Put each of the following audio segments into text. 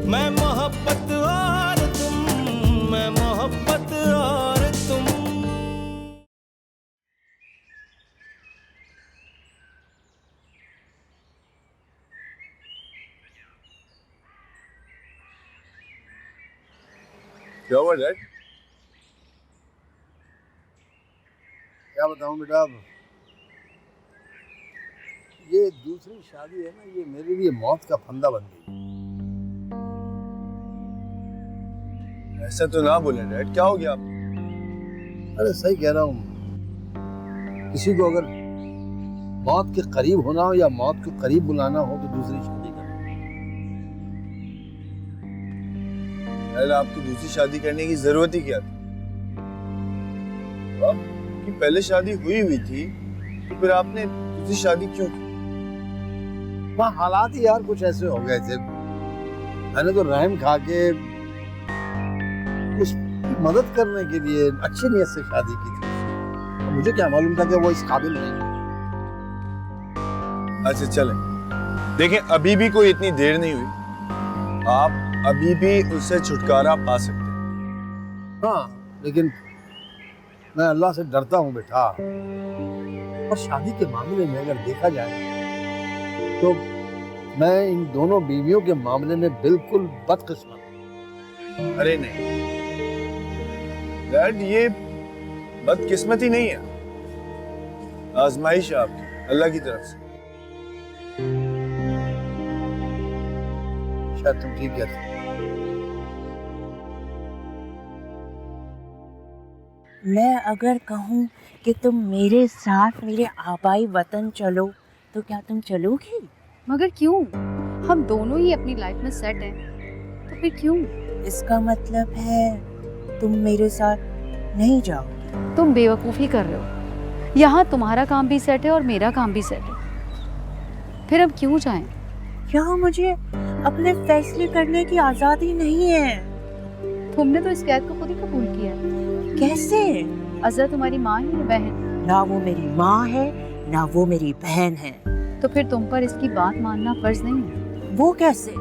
मैं मोहब्बत और तुम, मैं मोहब्बत और तुम। क्या हुआ डैड? क्या बताऊं बेटा, अब ये दूसरी शादी है ना, ये मेरे लिए मौत का फंदा बन गई। ऐसा तो ना बोले डैड, क्या हो गया आपको? अरे सही कह रहा हूँ, किसी को अगर मौत के करीब होना हो या मौत को करीब बुलाना हो तो दूसरी शादी करना। डैड आपको दूसरी शादी करने की जरूरत ही क्या थी? आपकी पहले शादी हुई थी, तो फिर आपने दूसरी शादी क्यों की? वहाँ हालात ही यार कुछ ऐसे हो गए थे। मैंने तो रहम खा के उसकी मदद करने के लिए अच्छी नीयत से शादी की थी। और मुझे क्या मालूम था कि वो इस काबिल नहीं। अच्छा चलें, देखें अभी भी कोई इतनी देर नहीं हुई, आप अभी भी उससे छुटकारा पा सकते हैं। हाँ, लेकिन मैं अल्लाह से डरता हूँ बेटा, और शादी के मामले में अगर देखा जाए तो मैं इन दोनों बीवियों के मामले में बिल्कुल बदकिस्मत हूं। अरे नहीं डैड, ये बदकिस्मती नहीं है, आजमाइश है आपकी अल्लाह की तरफ से। शायद तुम ठीक कहते हो। मैं अगर कहूँ कि तुम मेरे साथ मेरे आबाई वतन चलो तो क्या तुम चलोगी? मगर क्यों? हम दोनों ही अपनी लाइफ में सेट हैं, तो फिर क्यों? इसका मतलब है तुम मेरे साथ नहीं जाओगी। तुम बेवकूफ़ी कर रहे हो। यहाँ तुम्हारा काम भी सेट है और मेरा काम भी सेट है, फिर अब क्यों जाएं? यहाँ मुझे अपने फैसले करने की आज़ादी नहीं है। तुमने तो इस कैद को खुद ही कबूल किया है। कैसे? अज़रा तुम्हारी माँ है या बहन? ना वो मेरी माँ है ना वो मेरी बहन है। तो फिर तुम पर इसकी बात मानना फर्ज नहीं है। वो कैसे?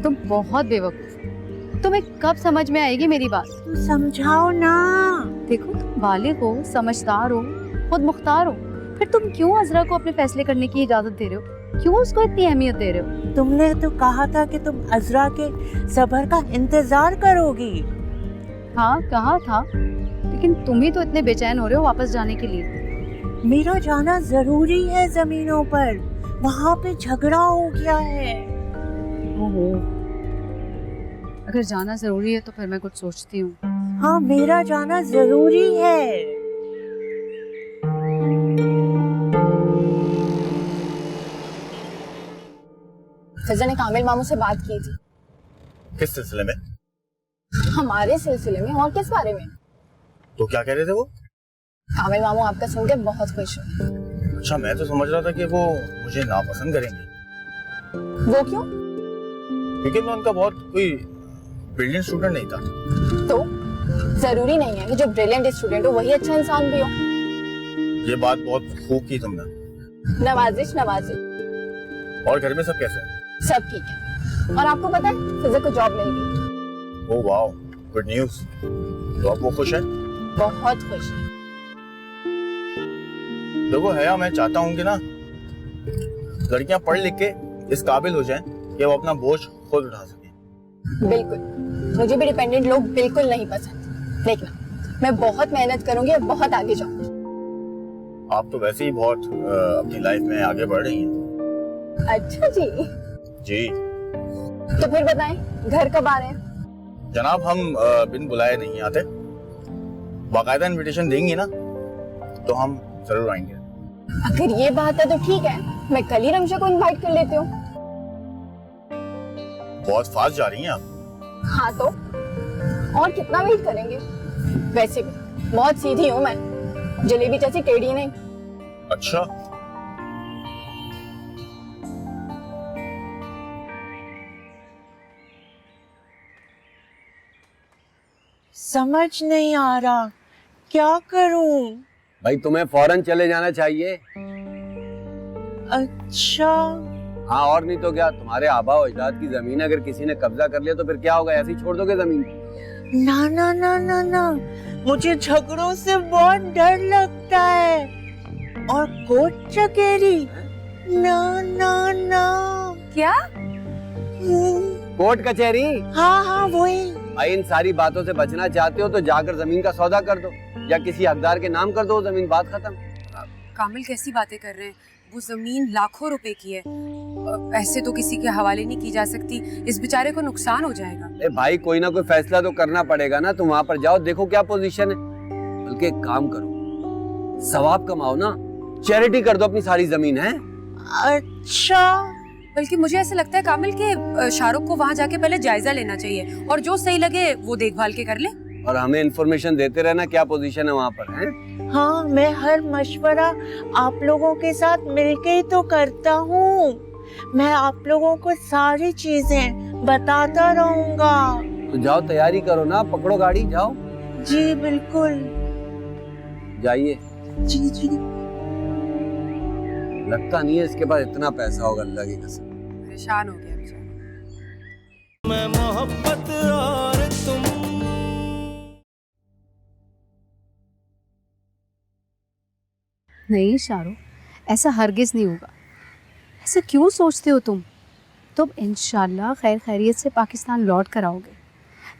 तुम बहुत बेवकूफ हो। तुम्हें कब समझ में आएगी मेरी बात? तुम समझाओ ना। देखो, तुम बालिग हो, समझदार हो, खुद मुख्तार हो, फिर तुम क्यों अज़रा को अपने फैसले करने की इजाजत दे रहे हो? क्यों उसको इतनी अहमियत दे रहे हो? तुमने तो कहा था कि तुम अज़रा के सब्र का इंतजार करोगी। हाँ कहा था, लेकिन तुम ही तो इतने बेचैन हो रहे हो वापस जाने के लिए। मेरा जाना जरूरी है जमीनों पर, वहाँ पे झगड़ा हो गया है। ओहो, अगर जाना जरूरी है तो फिर मैं कुछ सोचती हूँ। हाँ, मेरा जाना जरूरी है। फिजा ने कामिल मामू से बात की थी। किस सिलसिले में? हमारे सिलसिले में, और किस बारे में? तो क्या कह रहे थे वो? कामिल मामू आपका सुनकर बहुत खुश हुए। अच्छा, मैं तो समझ रहा था कि वो मुझे नापसंद करेंगे। वो क्यों? क्योंकि मैं उनका बहुत कोई ब्रिलियंट स्टूडेंट नहीं था। तो जरूरी नहीं है कि जो ब्रिलियंट स्टूडेंट हो वही अच्छा इंसान भी हो। ये बात बहुत खूब की तुमने। नवाजिश नवाजिश। और घर में सब कैसे हैं? सब ठीक है। और आपको पता है, फिजा को जॉब मिल गई। Oh wow, good news. तो अब वो खुश है? बहुत खुश है। देखो हया, मैं चाहता हूँ कि ना लड़कियां पढ़ लिख के इस काबिल हो जाएं कि वो अपना बोझ खुद उठा सकें। बिल्कुल, मुझे भी डिपेंडेंट लोग बिल्कुल नहीं पसंद। देखना, मैं बहुत मेहनत करूंगी और बहुत आगे जाऊंगी। आप तो वैसे ही बहुत अपनी लाइफ में आगे बढ़ रही हैं। अच्छा जी। जी। तो फिर बताएं, घर कब आ रहे हैं? जनाब, हम बिन बुलाए नहीं आते। बाकायदा इनविटेशन देंगी ना तो हम जरूर आएंगे। अगर ये बात है तो ठीक है, मैं कल ही रमशा को इनवाइट कर लेती हूँ। बहुत फास्ट जा रही हैं आप। हाँ तो और कितना वेट करेंगे? वैसे भी बहुत सीधी हूँ मैं, जलेबी जैसी टेढ़ी नहीं। अच्छा, समझ नहीं आ रहा क्या करूं। भाई तुम्हें फौरन चले जाना चाहिए। अच्छा, हाँ और नहीं तो क्या, तुम्हारे आबा और अजदाद की जमीन अगर किसी ने कब्जा कर लिया तो फिर क्या होगा, ऐसे ही छोड़ दोगे जमीन? ना ना ना ना ना, मुझे झगड़ों से बहुत डर लगता है। और कोर्ट कचहरी, ना ना ना। क्या? कोर्ट कचहरी? हाँ हाँ वही। भाई इन सारी बातों से बचना चाहते हो तो जाकर जमीन का सौदा कर दो या किसी हकदार के नाम कर दो जमीन, बात खत्म। कामिल कैसी बातें कर रहे हैं, वो जमीन लाखों रुपए की है, ऐसे तो किसी के हवाले नहीं की जा सकती, इस बेचारे को नुकसान हो जाएगा। अरे भाई कोई ना कोई फैसला तो करना पड़ेगा ना, तुम वहां पर जाओ, देखो क्या पोजीशन है। बल्कि एक काम करो, सवाब कमाओ ना, चैरिटी कर दो अपनी सारी जमीन है। अच्छा, बल्कि मुझे ऐसा लगता है कामिल के शाहरुख को वहां जाके पहले जायजा लेना चाहिए और जो सही लगे वो देखभाल के कर ले। और हमें इन्फॉर्मेशन देते रहना क्या पोजीशन है वहां पर, है? हाँ मैं हर मशवरा आप लोगों के साथ मिलके ही तो करता हूँ। मैं आप लोगों को सारी चीजें बताता रहूंगा। तो जाओ तैयारी करो ना, पकड़ो गाड़ी जाओ। जी बिल्कुल। जाइए। जी जी। लगता नहीं है इसके पास इतना पैसा होगा, अल्लाह की कसम। परेशान हो गया बेचारा। मैं मोहब्बत और तुम। नहीं शाहरुख, ऐसा हरगिज नहीं होगा। ऐसा क्यों सोचते हो तुम? तुम इंशाल्लाह खैर खैरियत से पाकिस्तान लौट कर आओगे,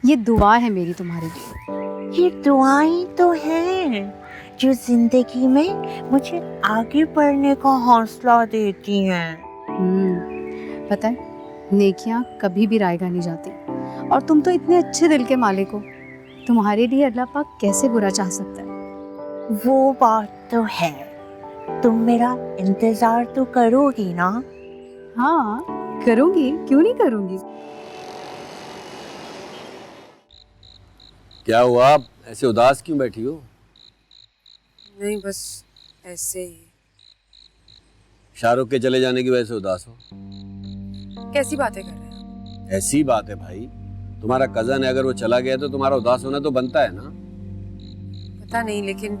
ये दुआ है मेरी तुम्हारे लिए। ये दुआएं तो हैं जो जिंदगी में मुझे आगे बढ़ने का हौसला देती हैं। पता है, नेकियां कभी भी रायगा नहीं जाती, और तुम तो इतने अच्छे दिल के मालिक हो, तुम्हारे लिए अल्लाह पाक कैसे बुरा चाह सकता है? वो बात तो है, तुम मेरा इंतजार तो करोगी ना? हाँ करूंगी, क्यों नहीं करूंगी। क्या हुआ, आप ऐसे उदास क्यों बैठी हो? नहीं बस ऐसे ही। शाहरुख के चले जाने की वजह से उदास हो? कैसी बातें कर रहे हैं? ऐसी बात है भाई, तुम्हारा कजन है, अगर वो चला गया तो तुम्हारा उदास होना तो बनता है ना। पता नहीं, लेकिन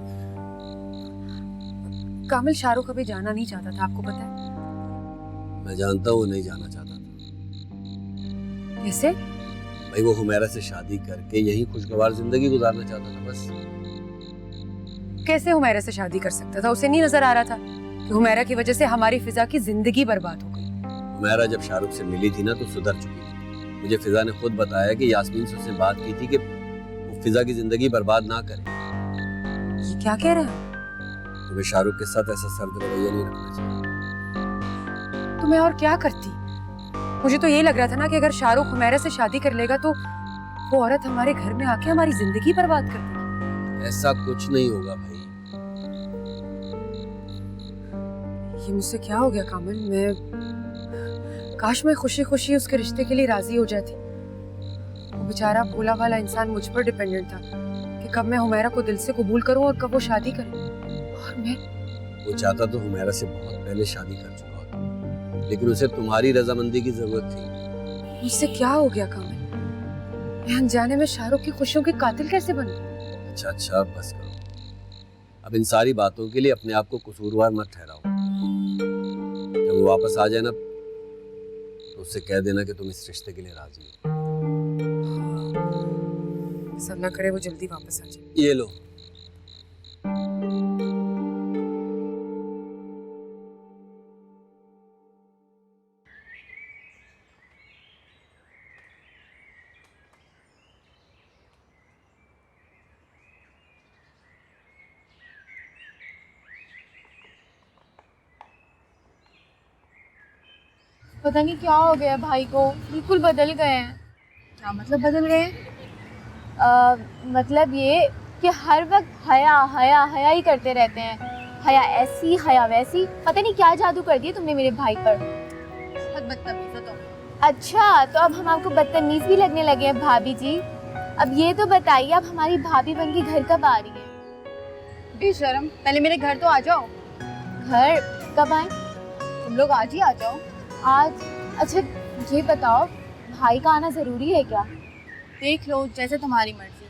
कामिल शाहरुख अभी जाना नहीं चाहता था, आपको पता है? मैं जानता हूँ वो नहीं जाना चाहता था। कैसे? भाई वो हुमैरा से शादी करके यही खुशगवार जिंदगी गुजारना चाहता था बस। कैसे हुमैरा से शादी कर सकता था? उसे नहीं नजर आ रहा था कि हुमैरा की वजह से हमारी फिजा की जिंदगी बर्बाद हो गई? हुमैरा जब शाहरुख से मिली थी ना तो सुधर चुकी थी। मुझे फिजा ने खुद बताया कि यास्मीन से उससे बात की थी कि वो फिजा की जिंदगी बर्बाद ना करे। ये क्या कह रहे हैं? तुम्हें शाहरुख के साथ ऐसा सर्द रवैया नहीं रखना चाहिए। तो मैं और क्या करती? मुझे तो ये लग रहा था ना कि अगर शाहरुख हुमैरा से शादी कर लेगा तो वो औरत हमारे घर में आके हमारी जिंदगी बर्बाद कर देगी। ऐसा कुछ नहीं होगा भाई। ये मुझसे क्या हो गया कामिल? काश मैं खुशी खुशी उसके रिश्ते के लिए राजी हो जाती। वो बेचारा भोला भाला इंसान मुझ पर डिपेंडेंट था कि कब मैं हुमैरा को दिल से कबूल करूं और कब वो शादी करे। और मैं वो चाहता तो हुमैरा से बहुत पहले शादी कर चुका होता, लेकिन उसे तुम्हारी रजामंदी की जरूरत थी। मुझसे क्या हो गया कामिल? मैं अनजाने में शाहरुख की खुशियों के कातिल कैसे बन गई? अच्छा बस करो, अब इन सारी बातों के लिए अपने आप को कसूरवार मत ठहराओ। जब वो वापस आ जाए ना तो उससे कह देना कि तुम इस रिश्ते के लिए राजी हो। बस अल्लाह करे वो जल्दी वापस आ जाए। ये लो। पता नहीं क्या हो गया भाई को, बिल्कुल बदल गए हैं। क्या मतलब बदल गए? मतलब ये कि हर वक्त हया हया हया ही करते रहते हैं। हया ऐसी हया वैसी, पता नहीं क्या जादू कर दिया तुमने मेरे भाई पर। बहुत बदतमीज हो तुम। अच्छा तो अब हम आपको बदतमीज भी लगने लगे हैं भाभी जी। अब ये तो बताइए, अब हमारी भाभी बन के घर कब आ रही है? बेशरम, पहले मेरे घर तो आ जाओ। घर कब आए? तुम लोग आज ही आ जाओ। आज? अच्छा ये बताओ, भाई का आना ज़रूरी है क्या? देख लो, जैसे तुम्हारी मर्जी।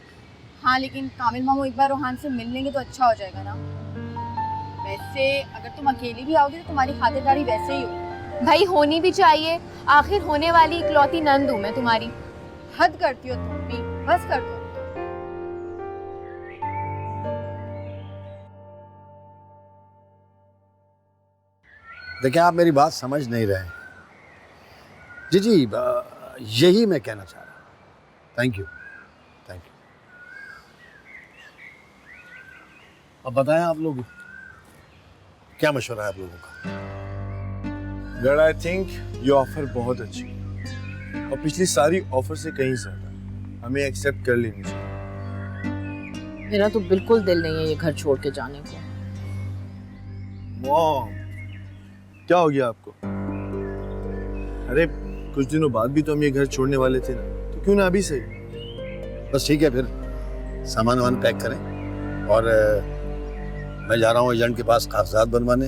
हाँ लेकिन कामिल मामू एक बार रोहान से मिल लेंगे तो अच्छा हो जाएगा ना। वैसे अगर तुम अकेली भी आओगे तो तुम्हारी खातिरदारी वैसे ही हो। भाई होनी भी चाहिए, आखिर होने वाली इकलौती नंद हूँ मैं तुम्हारी। हद करती हो तुम भी, बस कर दो। देखिए, आप मेरी बात समझ नहीं रहे। जी जी, यही मैं कहना चाह रहा हूँ। Thank you, thank you. अब बताएं आप लोग, क्या मशवरा है आप लोगों का? डैड, आई थिंक ये ऑफर बहुत अच्छी है और पिछली सारी ऑफर से कहीं ज्यादा हमें एक्सेप्ट कर लेनी चाहिए। मेरा तो बिल्कुल दिल नहीं है ये घर छोड़ के जाने को। मॉम, क्या हो गया आपको? अरे कुछ दिनों बाद भी तो हम ये घर छोड़ने वाले थे ना, तो क्यों ना अभी से? बस ठीक है, फिर सामान वामान पैक करें और मैं जा रहा हूँ एजेंट के पास कागजात बनवाने।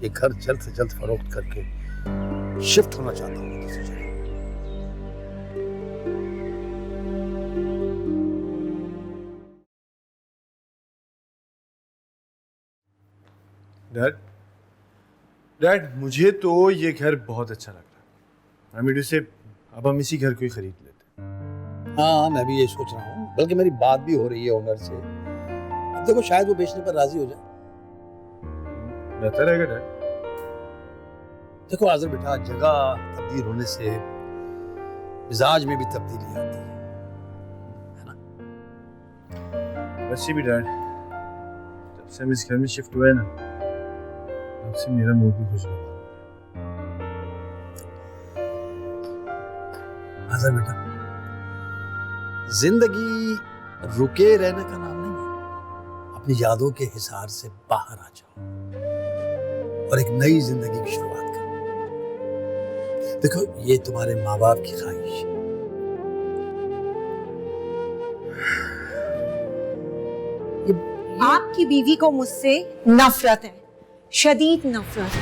ये घर जल्द से जल्द फरोख्त करके शिफ्ट होना चाहता हूँ दूसरी जगह। डैड, डैड मुझे तो ये घर बहुत अच्छा लग रहा है। आई मीन से अब हम इसी घर को ही खरीद लेते हैं। हाँ, मैं भी ये सोच रहा हूँ, बल्कि मेरी बात भी हो रही है ओनर से। अब देखो, शायद वो बेचने पर राजी हो जाए। बेहतर रहेगा डैड। देखो आज़र बेटा, जगह तब्दील होने से मिजाज में भी तब्दीली आती है ना? वैसे भी डैड, जब से हम इस घर में शिफ्ट हुए ना, तब से मेरा मूड भी खुशगवार। आज़र बेटा, जिंदगी रुके रहने का नाम नहीं है। अपनी यादों के हिसार से बाहर आ जाओ और एक नई जिंदगी की शुरुआत करो। देखो, ये तुम्हारे माँ बाप की ख्वाहिश है। आपकी बीवी को मुझसे नफरत है, शदीद नफरत।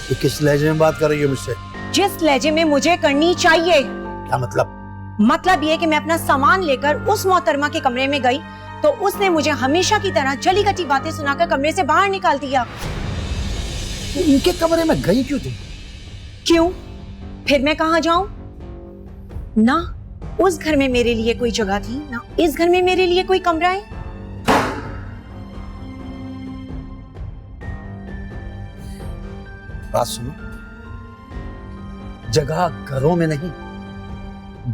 ये किस लहजे में बात कर रही हो मुझसे? जिस लहजे में मुझे करनी चाहिए। क्या मतलब? मतलब ये कि मैं अपना सामान लेकर उस मोहतरमा के कमरे में गई तो उसने मुझे हमेशा की तरह जली कटी बातें सुनाकर कमरे से बाहर निकाल दिया। इनके कमरे में गई क्यों तुम? क्यों? फिर मैं कहाँ जाऊं? ना उस घर में मेरे लिए कोई जगह थी, ना इस घर में मेरे लिए कोई कमरा है। बात सुनो, जगह घरों में नहीं,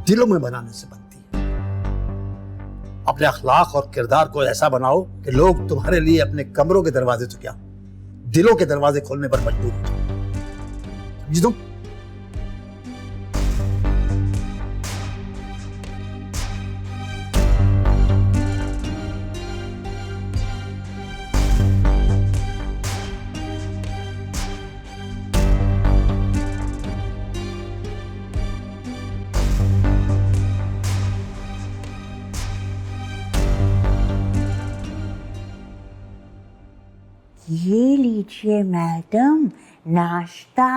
दिलों में बनाने से बनती है। अपने अखलाक और किरदार को ऐसा बनाओ कि लोग तुम्हारे लिए अपने कमरों के दरवाजे तो क्या, दिलों के दरवाजे खोलने पर मजबूर हो। समझी तुम? ये लीजिए मैडम, नाश्ता।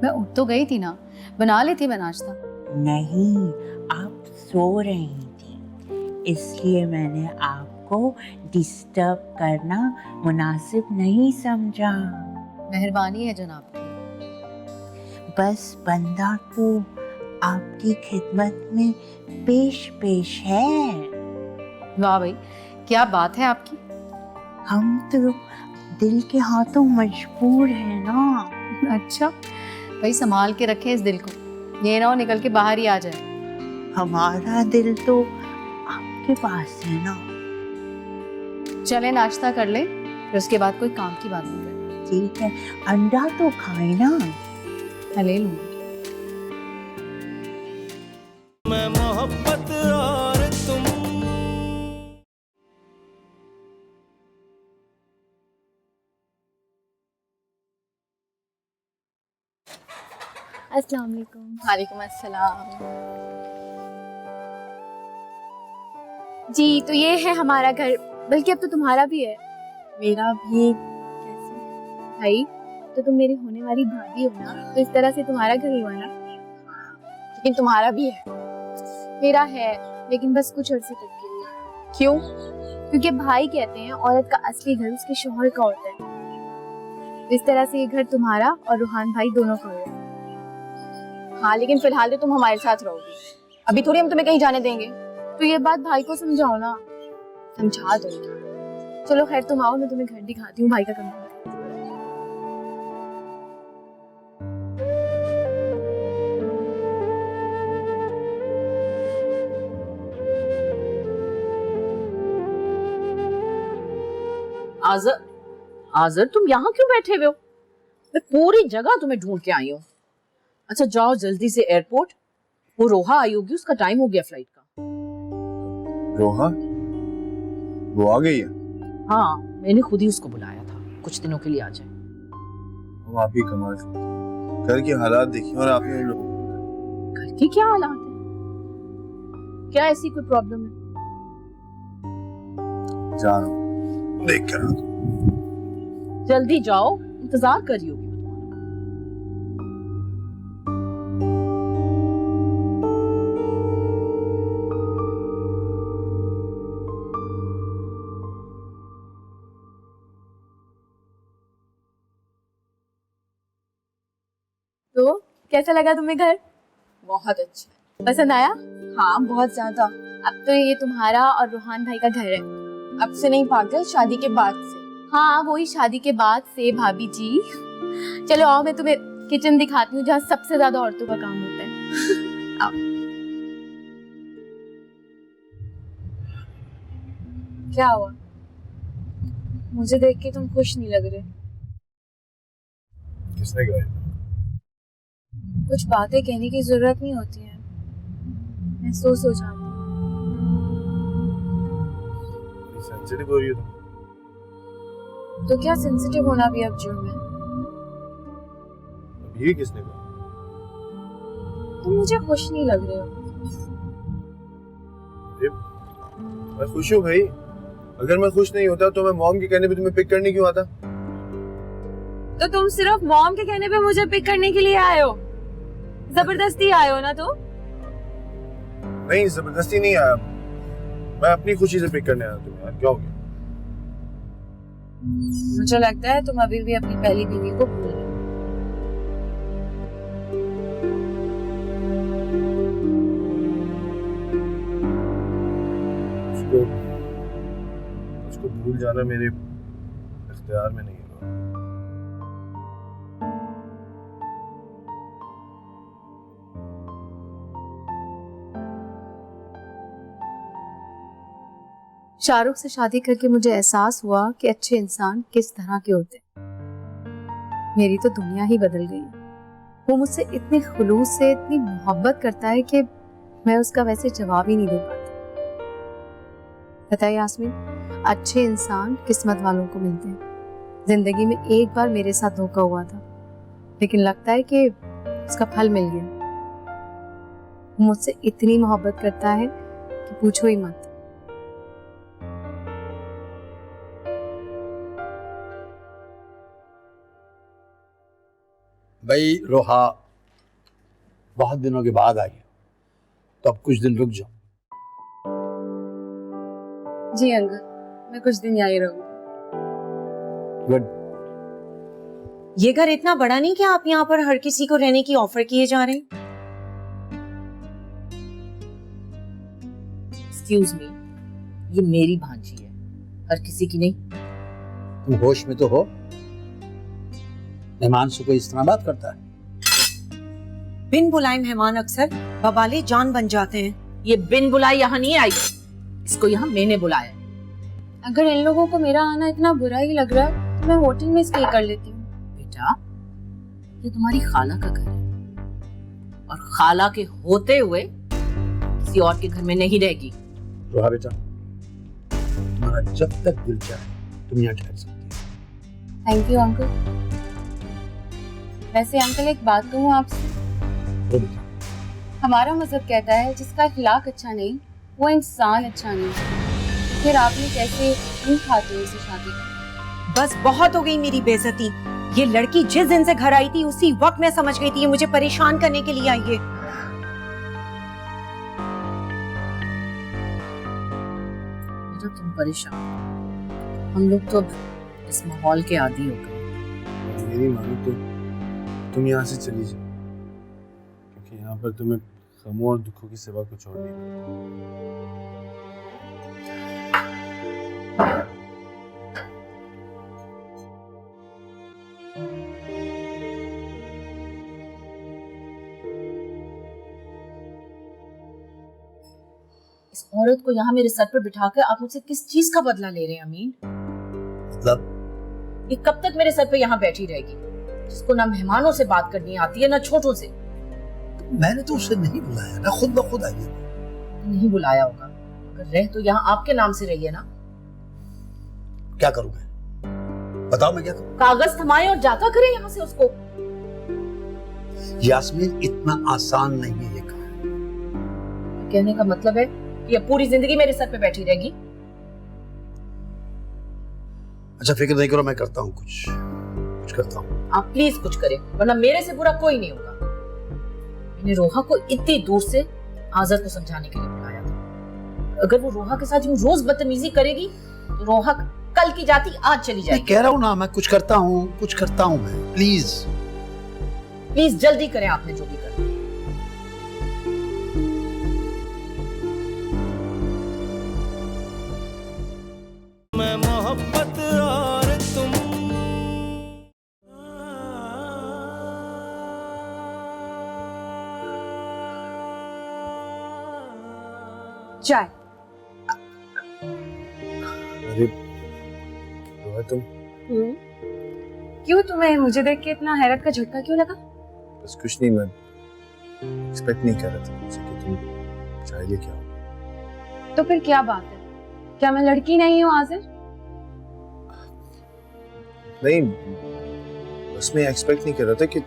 मैं उठ तो गई थी ना, बना लेती मैं नाश्ता। नहीं, आप सो रही थी, इसलिए मैंने आपको डिस्टर्ब करना मुनासिब नहीं समझा। मेहरबानी है जनाब की। बस बंदा तो आपकी खिदमत में पेश है। वाह भाई, क्या बात है आपकी। हम तो दिल के हाथों मजबूर है ना। अच्छा भाई, संभाल के रखें इस दिल को, ये ना हो निकल के बाहर ही आ जाए। हमारा दिल तो आपके पास है ना। चले नाश्ता कर ले, फिर उसके बाद कोई काम की बात नहीं करनी। ठीक है, अंडा तो खाए ना। मैं ले लूंगी। मैं मोहब्बत और तुम। अस्सलाम वालेकुम। वालेकुम अस्सलाम। जी, तो ये है हमारा घर, बल्कि अब तो तुम्हारा भी है। मेरा भी? कैसे भाई, तो तुम मेरी होने वाली भाभी हो ना, तो इस तरह से तुम्हारा घर ही हुआ ना। लेकिन तुम्हारा भी है, मेरा है, लेकिन बस कुछ अर्से तक के लिए। क्यों? क्योंकि भाई कहते हैं औरत का असली घर उसके शौहर का होता है। इस तरह से ये घर तुम्हारा और रूहान भाई दोनों का होगा। हाँ लेकिन फिलहाल तो तुम हमारे साथ रहोगी, अभी थोड़ी हम तुम्हें कहीं जाने देंगे। तो ये बात भाई को समझाओ ना। समझा दो। चलो खैर तुम आओ, मैं तुम्हें घर दिखाती हूँ, भाई का कमरा। आजर, आजर तुम यहाँ क्यों बैठे हुए हो? मैं पूरी जगह तुम्हें ढूंढ के आई हूँ। अच्छा जाओ जल्दी से एयरपोर्ट, वो रोहा आई होगी, उसका टाइम हो गया फ्लाइट का। रोहा वो आ गई है? हाँ मैंने खुद ही उसको बुलाया था, कुछ दिनों के लिए आ जाए। हम आप ही कमाल से घर के हालात देखिए और आपने लोग घर की क्या हालात है? क्या ऐसी कोई प्रॉब्लम है? जा रहा हूँ, देख कर आ। जल्दी जाओ, इंतजार कर रही होगी वो तुम्हारा। तो कैसा लगा तुम्हें घर? बहुत अच्छा। पसंद आया? हाँ बहुत ज्यादा। अब तो ये तुम्हारा और रूहान भाई का घर है। अब से नहीं पागल, शादी के बाद से। हाँ वही शादी के बाद से भाभी जी। चलो आओ, मैं तुम्हें किचन दिखाती हूँ जहाँ सबसे ज्यादा औरतों का काम होता है। आओ। क्या हुआ? मुझे देख के तुम खुश नहीं लग रहे। किसने कहा? कुछ बातें कहने की जरूरत नहीं होती है, महसूस हो जाती है। सेंसिटिव हो रही है तुम। तो क्या सेंसिटिव होना भी अब जुर्म है? अब ये किसने कहा? तुम मुझे खुश नहीं लग रहे हो। मैं खुश हूँ भाई। अगर मैं खुश नहीं होता तो मैं मॉम के कहने पे तुम्हें पिक करने क्यों आता? तो तुम सिर्फ मॉम के कहने पे मुझे पिक करने के लिए आए हो? जबरदस्ती आए हो ना? तो नहीं, जबरदस्ती नहीं आया, मैं अपनी खुशी से पिक करने आया तुम्हें। यार क्या हो गया? मुझे लगता है तुम अभी भी अपनी पहली बीवी को भूल रहे हो। उसको भूल जाना मेरे इख्तियार में नहीं है। शाहरुख से शादी करके मुझे एहसास हुआ कि अच्छे इंसान किस तरह के होते हैं। मेरी तो दुनिया ही बदल गई। वो मुझसे इतने खुलूस से, इतनी मोहब्बत करता है कि मैं उसका वैसे जवाब ही नहीं दे पाती। पता है यास्मीन, अच्छे इंसान किस्मत वालों को मिलते हैं। जिंदगी में एक बार मेरे साथ धोखा हुआ था, लेकिन लगता है कि उसका फल मिल गया। वो मुझसे इतनी मोहब्बत करता है कि पूछो ही मत। भाई रोहा बहुत दिनों के बाद आई है, तो अब कुछ दिन रुक जाओ। जी अंकल, मैं कुछ दिन यहीं रहूंगी। गुड। ये घर इतना बड़ा नहीं कि आप यहाँ पर हर किसी को रहने की ऑफर किए जा रहे हैं। एक्सक्यूज मी, ये मेरी भांजी है, हर किसी की नहीं। तुम होश में तो हो? मेहमान से कोई इस तरह बात करता है? बिन बुलाए मेहमान अक्सर बवाले जान बन जाते हैं। ये बिन बुलाए यहाँ नहीं आई, इसको यहाँ मैंने बुलाया। अगर इन लोगों को मेरा आना इतना बुरा ही लग रहा है तो मैं होटल में स्टे कर लेती हूँ। बेटा, ये तुम्हारी खाला का घर है और खाला के होते हुए किसी और के घर में नहीं रहेगी। रोहा बेटा, तुम्हारा जब तक दिल चाहे तुम यहाँ ठहर सकती हो। Thank you uncle. वैसे अंकल एक बात कहूँ आपसे, तो बेटा, हमारा मजहब कहता है जिसका अखलाक अच्छा नहीं वो इंसान अच्छा नहीं। फिर आपने कैसे इन खातून से शादी की? बस बहुत हो गई मेरी बेइज्जती। ये लड़की जिस दिन से घर आई थी उसी वक्त मैं समझ गई थी ये मुझे परेशान करने के लिए आई है। तुम परेशान, हम लोग तो अब इस माहौल के आदी हो गए। मेरी मानो तो तुम यहाँ से चली जाओ, क्योंकि यहाँ पर तुम्हें गमों और दुखों की सिवा कुछ और नहीं मिलेगा। इस औरत को यहाँ मेरे सर पर बिठाकर आप मुझसे किस चीज का बदला ले रहे हैं अमीन? मतलब ये कब तक मेरे सर पे यहाँ बैठी रहेगी, जिसको ना मेहमानों से बात करनी आती है ना छोटों से? मैंने तो उसे नहीं बुलाया ना, खुद ब खुद आई है। नहीं बुलाया होगा, अगर रह तो यहाँ आपके नाम से रही है ना। क्या करूं मैं, बताओ मैं क्या करूं? कागज थमाए और जाता करे यहाँ से उसको। यास्मीन इतना आसान नहीं है ये काम। कहने का मतलब है कि अब पूरी जिंदगी मेरे सर पे बैठी रहेगी? अच्छा फिक्र नहीं करो, मैं करता हूँ कुछ करता हूँ। आप प्लीज कुछ करें, वरना मेरे से बुरा कोई नहीं होगा। मैंने रोहा को इतनी दूर से आज़र को समझाने के लिए बुलाया था। अगर वो रोहा के साथ यूं रोज बदतमीजी करेगी तो रोहा कल की जाती आज चली जाएगी। मैं कह रहा हूँ ना, मैं कुछ करता हूँ मैं। प्लीज जल्दी करें, आपने जो भी करना। मैं मोहब्बत और तुम। चाय। अरे रोहा तुम क्यों, तुम्हें मुझे देख के इतना हैरत का झटका क्यों लगा? बस कुछ नहीं, मैं एक्सपेक्ट नहीं कर रहा था तुमसे कि तुम चाय लेके आओ। तो फिर क्या बात है, क्या मैं लड़की नहीं हूँ आज़िर? नहीं, बस मैं एक्सपेक्ट नहीं कर रहा था कि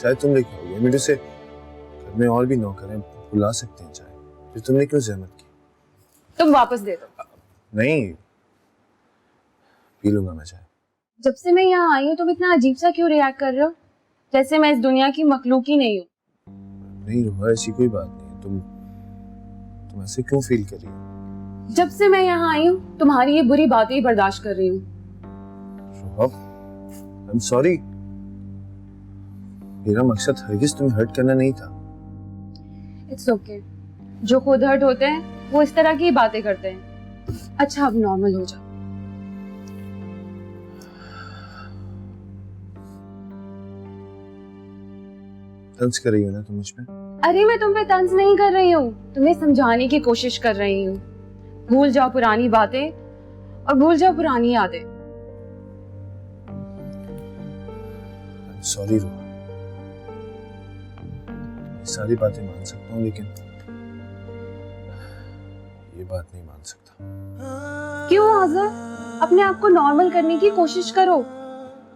चाय तुम लेके आओगे। मेरे से घर में और भी नौकर हैं, बुला सकते हैं चाय, फिर तुमने क्यों जहमत की? तुम वापस दे दो। नहीं, पी लूंगा मैं चाय। जब से मैं यहाँ आई हूँ तुम इतना अजीब सा क्यों रिएक्ट कर रहे हो, जैसे मैं इस दुनिया की मखलूक ही नहीं हूँ। नहीं रोहा, ऐसी कोई बात नहीं है। तुम ऐसे क्यों फील कर रही हो? जब से मैं यहाँ आई हूँ तुम्हारी ये बुरी बातें ही बर्दाश्त कर रही हूँ। रोहा, आई एम सॉरी। मेरा मकसद हरगिज तुम्हें हर्ट करना नहीं था। It's okay. जो खुद हर्ट होते हैं वो इस तरह की बातें करते हैं। अच्छा अब नॉर्मल हो जाओ। तंज कर रही हो ना तुम मुझ पे? अरे मैं तुम पे तंज नहीं कर रही हूँ, तुम्हें समझाने की कोशिश कर रही हूँ। भूल जाओ पुरानी बातें और भूल जाओ पुरानी यादें। सॉरी रोहा, सारी बातें मान सकता हूँ लेकिन ये बात नहीं मान सकता। क्यों आज़र, अपने आप को नॉर्मल करने की कोशिश करो,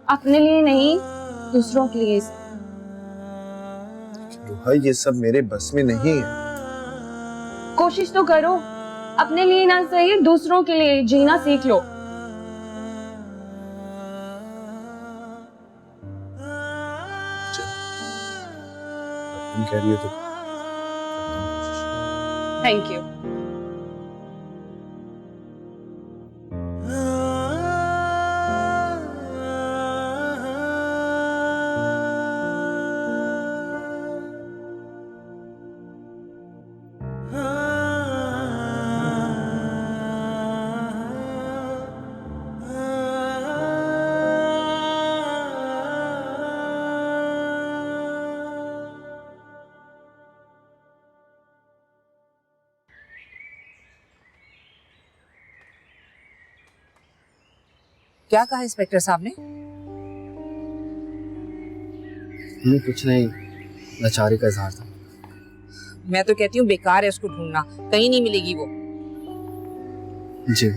अपने लिए नहीं दूसरों के लिए। रोहा, ये सब मेरे बस में नहीं है। कोशिश तो करो, अपने लिए ना सही दूसरों के लिए जीना सीख लो। तुम कह रही हो तो थैंक यू। क्या कहा इंस्पेक्टर साहब ने? कुछ नहीं, लाचारी का इजहार था। मैं तो कहती हूँ बेकार है उसको ढूंढना, कहीं नहीं मिलेगी वो। जी।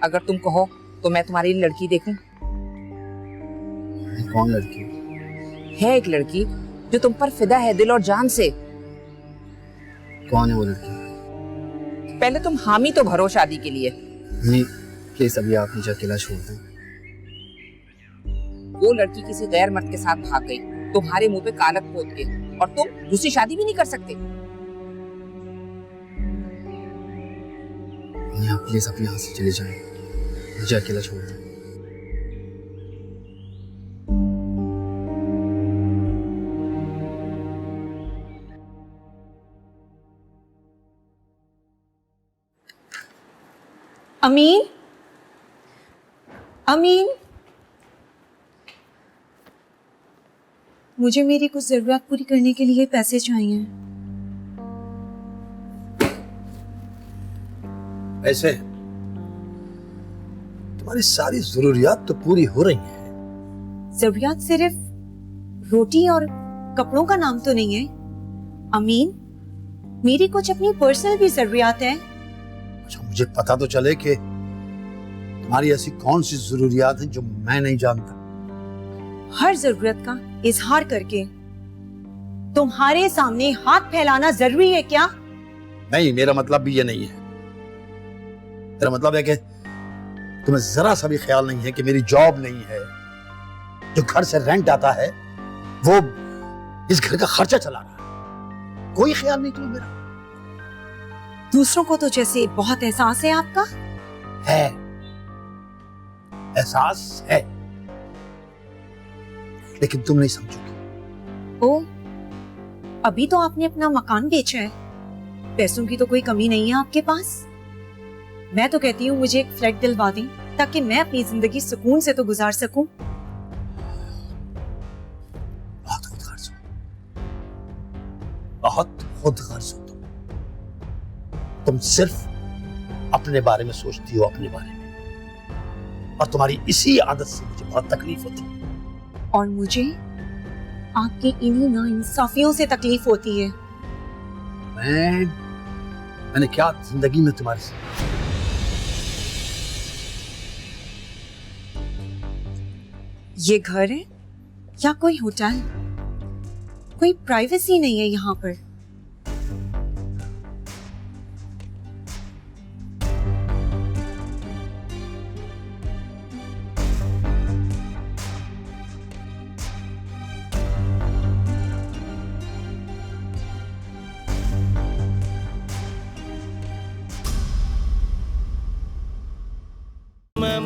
अगर तुम कहो तो मैं तुम्हारी लड़की देखूं। कौन लड़की? है एक लड़की जो तुम पर फिदा है दिल और जान से। कौन है वो लड़की? पहले तुम हामी तो भरो शादी के लिए। नहीं, प्लीज अभी आप मुझे अकेला छोड़ दें। वो लड़की किसी गैर मर्द के साथ भाग गई तुम्हारे मुंह पे कालक पोत के, और तुम दूसरी शादी भी नहीं कर सकते। नहीं, आप प्लीज अपने यहाँ से चले जाएं, मुझे अकेला छोड़ दें। अमीन, अमीन, मुझे मेरी कुछ जरूरत पूरी करने के लिए पैसे चाहिए। ऐसे तुम्हारी सारी जरूरियात तो पूरी हो रही हैं। जरूरियात सिर्फ रोटी और कपड़ों का नाम तो नहीं है अमीन, मेरी कुछ अपनी पर्सनल भी जरूरियात है। अच्छा, मुझे पता तो चले कि तुम्हारी ऐसी कौन सी जरूरियात हैं जो मैं नहीं जानता। हर जरूरत का इजहार करके तुम्हारे सामने हाथ फैलाना जरूरी है क्या? नहीं, मेरा मतलब भी ये नहीं है। मेरा मतलब है कि तुम्हें जरा सा भी ख्याल नहीं है कि मेरी जॉब नहीं है, जो घर से रेंट आता है वो इस घर का खर्चा चला रहा है। कोई ख्याल नहीं तुम्हें मेरा? दूसरों को तो जैसे बहुत एहसास है आपका। है, एहसास है, लेकिन तुम नहीं समझोगी। ओ, अभी तो आपने अपना मकान बेचा है, पैसों की तो कोई कमी नहीं है आपके पास। मैं तो कहती हूँ मुझे एक फ्लैट दिलवा दें ताकि मैं अपनी जिंदगी सुकून से तो गुजार सकूं। बहुत खुद गर्ज हो, बहुत खुद गर्ज हो तुम सिर्फ अपने बारे में सोचती हो, अपने बारे में, और तुम्हारी इसी आदत से मुझे बहुत तकलीफ होती है। और मुझे आपकी इन्हीं नाइंसाफियों से तकलीफ होती है। मैंने क्या जिंदगी में तुम्हारे साथ? ये घर है या कोई होटल? कोई प्राइवेसी नहीं है यहाँ पर। मैं